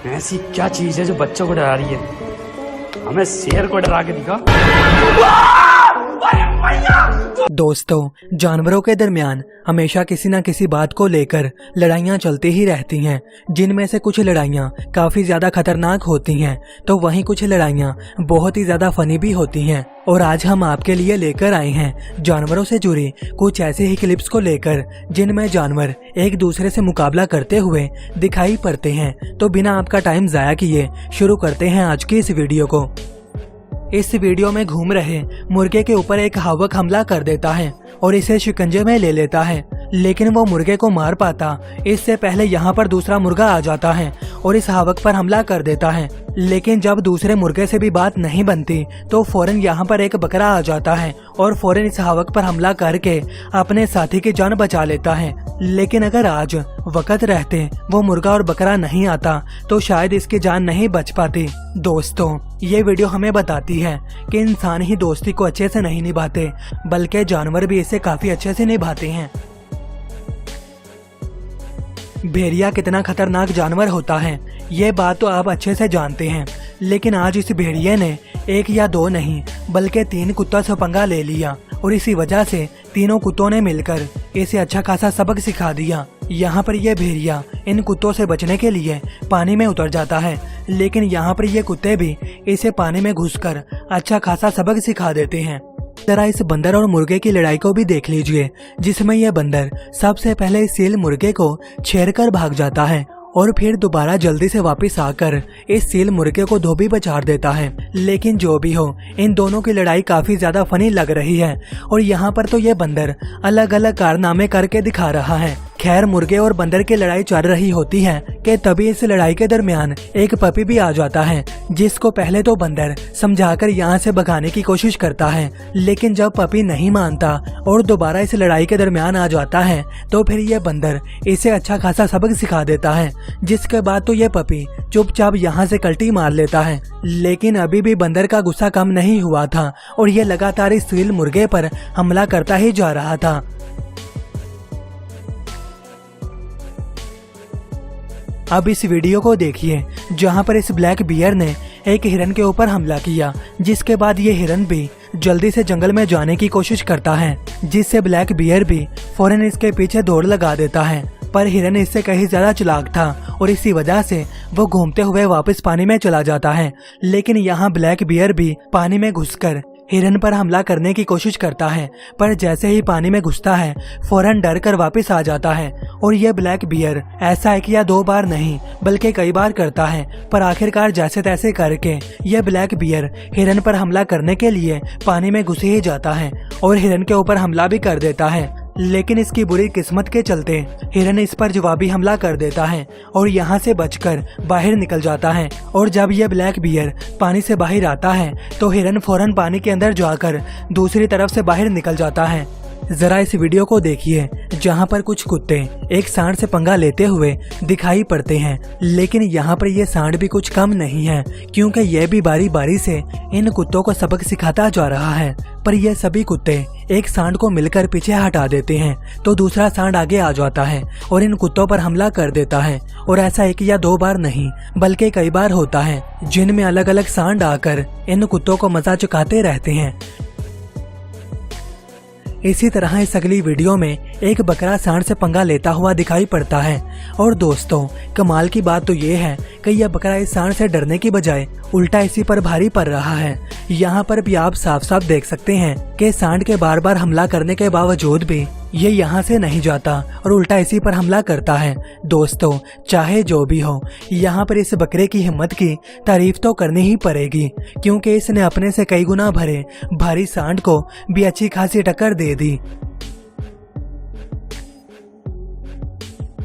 ऐसी क्या चीज है जो बच्चों को डरा रही है? हमें शेर को डरा के दिखा। दोस्तों, जानवरों के दरमियान हमेशा किसी न किसी बात को लेकर लड़ाइयाँ चलती ही रहती हैं, जिनमें से कुछ लड़ाइयाँ काफी ज्यादा खतरनाक होती हैं, तो वहीं कुछ लड़ाइयाँ बहुत ही ज्यादा फनी भी होती हैं। और आज हम आपके लिए लेकर आए हैं जानवरों से जुड़ी कुछ ऐसे ही क्लिप्स को लेकर जिनमें जानवर एक दूसरे से मुकाबला करते हुए दिखाई पड़ते हैं। तो बिना आपका टाइम जाया किए शुरू करते हैं आज की इस वीडियो को। इस वीडियो में घूम रहे मुर्गे के ऊपर एक हावक हमला कर देता है और इसे शिकंजे में ले लेता है, लेकिन वो मुर्गे को मार पाता इससे पहले यहाँ पर दूसरा मुर्गा आ जाता है और इस हावक पर हमला कर देता है। लेकिन जब दूसरे मुर्गे से भी बात नहीं बनती तो फौरन यहाँ पर एक बकरा आ जाता है और फौरन इस हावक पर हमला करके अपने साथी की जान बचा लेता है। लेकिन अगर आज वक्त रहते वो मुर्गा और बकरा नहीं आता तो शायद इसकी जान नहीं बच पाती। दोस्तों, ये वीडियो हमें बताती है कि इंसान ही दोस्ती को अच्छे से नहीं निभाते, बल्कि जानवर भी इसे काफी अच्छे से निभाते हैं। भेड़िया कितना खतरनाक जानवर होता है ये बात तो आप अच्छे से जानते हैं, लेकिन आज इस भेड़िए ने एक या दो नहीं बल्कि 3 कुत्तों से पंगा ले लिया और इसी वजह से तीनों कुत्तों ने मिलकर इसे अच्छा खासा सबक सिखा दिया। यहाँ पर यह भेड़िया इन कुत्तों से बचने के लिए पानी में उतर जाता है, लेकिन यहाँ पर ये कुत्ते भी इसे पानी में घुसकर अच्छा खासा सबक सिखा देते हैं। जरा इस बंदर और मुर्गे की लड़ाई को भी देख लीजिए, जिसमें यह बंदर सबसे पहले इस सील मुर्गे को छेड़कर भाग जाता है और फिर दोबारा जल्दी से वापस आकर इस सील मुर्गे को धोबी बचार देता है। लेकिन जो भी हो, इन दोनों की लड़ाई काफी ज्यादा फनी लग रही है और यहाँ पर तो ये बंदर अलग अलग कारनामे करके दिखा रहा है। खैर, मुर्गे और बंदर की लड़ाई चल रही होती है कि तभी इस लड़ाई के दरमियान एक पपी भी आ जाता है, जिसको पहले तो बंदर समझाकर यहाँ से भगाने की कोशिश करता है, लेकिन जब पपी नहीं मानता और दोबारा इस लड़ाई के दरमियान आ जाता है तो फिर यह बंदर इसे अच्छा खासा सबक सिखा देता है, जिसके बाद तो यह पपी चुपचाप यहाँ से कल्टी मार लेता है। लेकिन अभी भी बंदर का गुस्सा कम नहीं हुआ था और यह लगातार इस सील मुर्गे पर हमला करता ही जा रहा था। अब इस वीडियो को देखिए, जहां पर इस ब्लैक बियर ने एक हिरन के ऊपर हमला किया, जिसके बाद ये हिरन भी जल्दी से जंगल में जाने की कोशिश करता है, जिससे ब्लैक बियर भी फौरन इसके पीछे दौड़ लगा देता है। पर हिरन इससे कहीं ज्यादा चालाक था और इसी वजह से वो घूमते हुए वापस पानी में चला जाता है। लेकिन यहाँ ब्लैक बियर भी पानी में घुसकर हिरन पर हमला करने की कोशिश करता है, पर जैसे ही पानी में घुसता है फौरन डर कर वापस आ जाता है। और यह ब्लैक बियर ऐसा 1 या 2 बार नहीं बल्कि कई बार करता है, पर आखिरकार जैसे तैसे करके यह ब्लैक बियर हिरन पर हमला करने के लिए पानी में घुस ही जाता है और हिरन के ऊपर हमला भी कर देता है। लेकिन इसकी बुरी किस्मत के चलते हिरन इस पर जवाबी हमला कर देता है और यहाँ से बचकर बाहर निकल जाता है। और जब यह ब्लैक बियर पानी से बाहर आता है तो हिरन फौरन पानी के अंदर जाकर दूसरी तरफ से बाहर निकल जाता है। जरा इस वीडियो को देखिए, जहाँ पर कुछ कुत्ते एक सांड से पंगा लेते हुए दिखाई पड़ते हैं, लेकिन यहाँ पर ये सांड भी कुछ कम नहीं है, क्योंकि यह भी बारी बारी से इन कुत्तों को सबक सिखाता जा रहा है। पर यह सभी कुत्ते एक सांड को मिलकर पीछे हटा देते हैं तो दूसरा सांड आगे आ जाता है और इन कुत्तों पर हमला कर देता है। और ऐसा 1 या 2 बार नहीं बल्कि कई बार होता है, जिनमें अलग अलग सांड आकर इन कुत्तों को मजा चुकाते रहते हैं। इसी तरह इस अगली वीडियो में एक बकरा सांड से पंगा लेता हुआ दिखाई पड़ता है। और दोस्तों, कमाल की बात तो ये है कि यह बकरा इस सांड से डरने की बजाय उल्टा इसी पर भारी पड़ रहा है। यहाँ पर भी आप साफ साफ देख सकते हैं कि सांड के बार बार हमला करने के बावजूद भी ये यहाँ से नहीं जाता और उल्टा इसी पर हमला करता है। दोस्तों, चाहे जो भी हो, यहाँ पर इस बकरे की हिम्मत की तारीफ तो करनी ही पड़ेगी, क्योंकि इसने अपने से कई गुना भरे भारी सांड को भी अच्छी खासी टक्कर दे दी।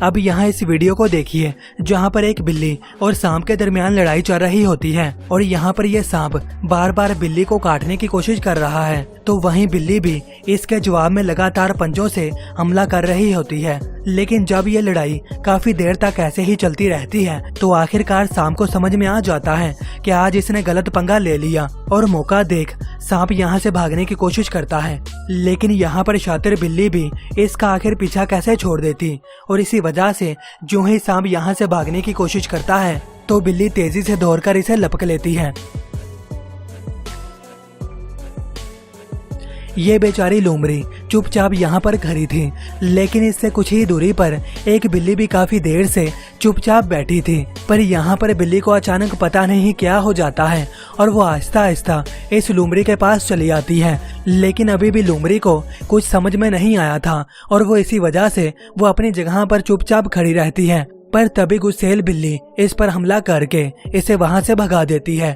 अब यहाँ इस वीडियो को देखिए, जहाँ पर एक बिल्ली और सांप के दरमियान लड़ाई चल रही होती है और यहाँ पर यह सांप बार बार बिल्ली को काटने की कोशिश कर रहा है, तो वहीं बिल्ली भी इसके जवाब में लगातार पंजों से हमला कर रही होती है। लेकिन जब ये लड़ाई काफी देर तक ऐसे ही चलती रहती है तो आखिरकार सांप को समझ में आ जाता है कि आज इसने गलत पंगा ले लिया और मौका देख सांप यहाँ से भागने की कोशिश करता है। लेकिन यहाँ पर शातिर बिल्ली भी इसका आखिर पीछा कैसे छोड़ देती और इसी वजह से जो ही सांप यहाँ से भागने की कोशिश करता है तो बिल्ली तेजी से दौड़कर इसे लपक लेती है। ये बेचारी लोमड़ी चुपचाप यहाँ पर खड़ी थी, लेकिन इससे कुछ ही दूरी पर एक बिल्ली भी काफी देर से चुपचाप बैठी थी। पर यहाँ पर बिल्ली को अचानक पता नहीं क्या हो जाता है और वो आहिस्ता आहिस्ता इस लोमड़ी के पास चली आती है। लेकिन अभी भी लोमड़ी को कुछ समझ में नहीं आया था और वो इसी वजह से वो अपनी जगह पर चुपचाप खड़ी रहती है। पर तभी गुस्सेल बिल्ली इस पर हमला करके इसे वहां से भगा देती है।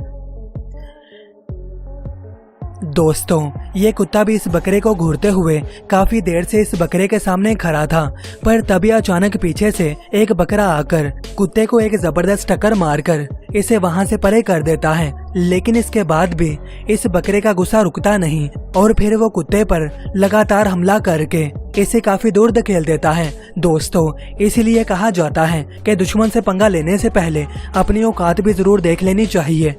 दोस्तों, ये कुत्ता भी इस बकरे को घूरते हुए काफी देर से इस बकरे के सामने खड़ा था। पर तभी अचानक पीछे से एक बकरा आकर कुत्ते को एक जबरदस्त टक्कर मारकर इसे वहां से परे कर देता है। लेकिन इसके बाद भी इस बकरे का गुस्सा रुकता नहीं और फिर वो कुत्ते पर लगातार हमला करके इसे काफी दूर धकेल देता है। दोस्तों, इसीलिए कहा जाता है कि दुश्मन से पंगा लेने से पहले अपनी औकात भी जरूर देख लेनी चाहिए।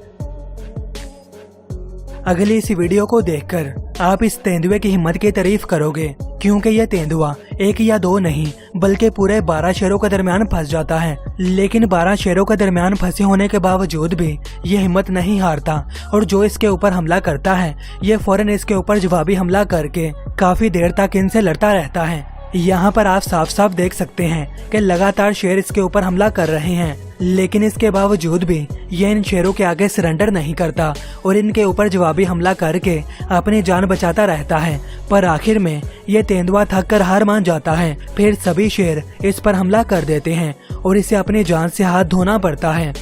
अगली इस वीडियो को देखकर आप इस तेंदुए की हिम्मत की तारीफ करोगे, क्योंकि यह तेंदुआ एक या दो नहीं बल्कि पूरे 12 शेरों के दरमियान फंस जाता है। लेकिन 12 शेरों के दरमियान फंसे होने के बावजूद भी ये हिम्मत नहीं हारता और जो इसके ऊपर हमला करता है ये फौरन इसके ऊपर जवाबी हमला करके काफी देर तक इनसे लड़ता रहता है। यहाँ पर आप साफ साफ देख सकते हैं कि लगातार शेर इसके ऊपर हमला कर रहे हैं, लेकिन इसके बावजूद भी ये इन शेरों के आगे सरेंडर नहीं करता और इनके ऊपर जवाबी हमला करके अपनी जान बचाता रहता है। पर आखिर में ये तेंदुआ थक कर हार मान जाता है। फिर सभी शेर इस पर हमला कर देते हैं और इसे अपनी जान से हाथ धोना पड़ता है।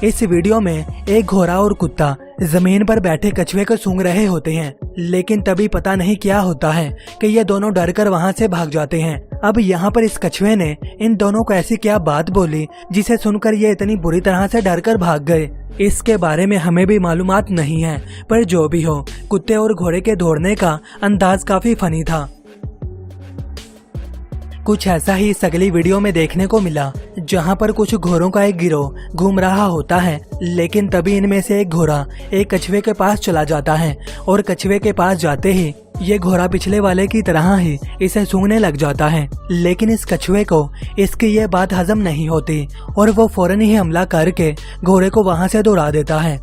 इस वीडियो में एक घोड़ा और कुत्ता जमीन पर बैठे कछुए को सूंघ रहे होते हैं, लेकिन तभी पता नहीं क्या होता है कि ये दोनों डरकर वहां से भाग जाते हैं। अब यहाँ पर इस कछुए ने इन दोनों को ऐसी क्या बात बोली जिसे सुनकर ये इतनी बुरी तरह से डरकर भाग गए, इसके बारे में हमें भी मालूमात नहीं है। पर जो भी हो, कुत्ते और घोड़े के दौड़ने का अंदाज काफी फनी था। कुछ ऐसा ही इस अगली वीडियो में देखने को मिला, जहां पर कुछ घोड़ों का एक गिरोह घूम रहा होता है। लेकिन तभी इनमें से एक घोड़ा एक कछुए के पास चला जाता है और कछुए के पास जाते ही ये घोड़ा पिछले वाले की तरह ही इसे सूंघने लग जाता है। लेकिन इस कछुए को इसकी ये बात हजम नहीं होती और वो फौरन ही हमला करके घोड़े को वहां से दौड़ा देता है।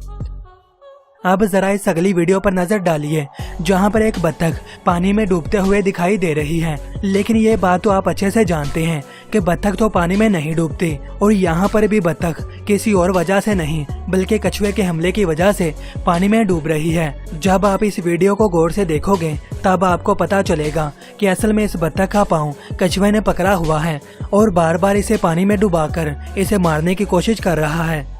अब जरा इस अगली वीडियो पर नजर डालिए, जहां पर एक बत्तख पानी में डूबते हुए दिखाई दे रही है। लेकिन ये बात तो आप अच्छे से जानते हैं कि बत्तख तो पानी में नहीं डूबती और यहाँ पर भी बत्तख किसी और वजह से नहीं बल्कि कछुए के हमले की वजह से पानी में डूब रही है। जब आप इस वीडियो को गौर से देखोगे तब आपको पता चलेगा कि असल में इस बत्तख का पाँव कछुए ने पकड़ा हुआ है और बार बार इसे पानी में डुबाकर इसे मारने की कोशिश कर रहा है।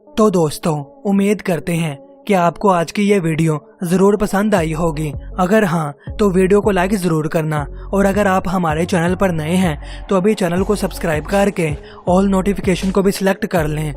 तो दोस्तों, उम्मीद करते हैं कि आपको आज की ये वीडियो जरूर पसंद आई होगी। अगर हाँ तो वीडियो को लाइक जरूर करना और अगर आप हमारे चैनल पर नए हैं तो अभी चैनल को सब्सक्राइब करके ऑल नोटिफिकेशन को भी सिलेक्ट कर लें।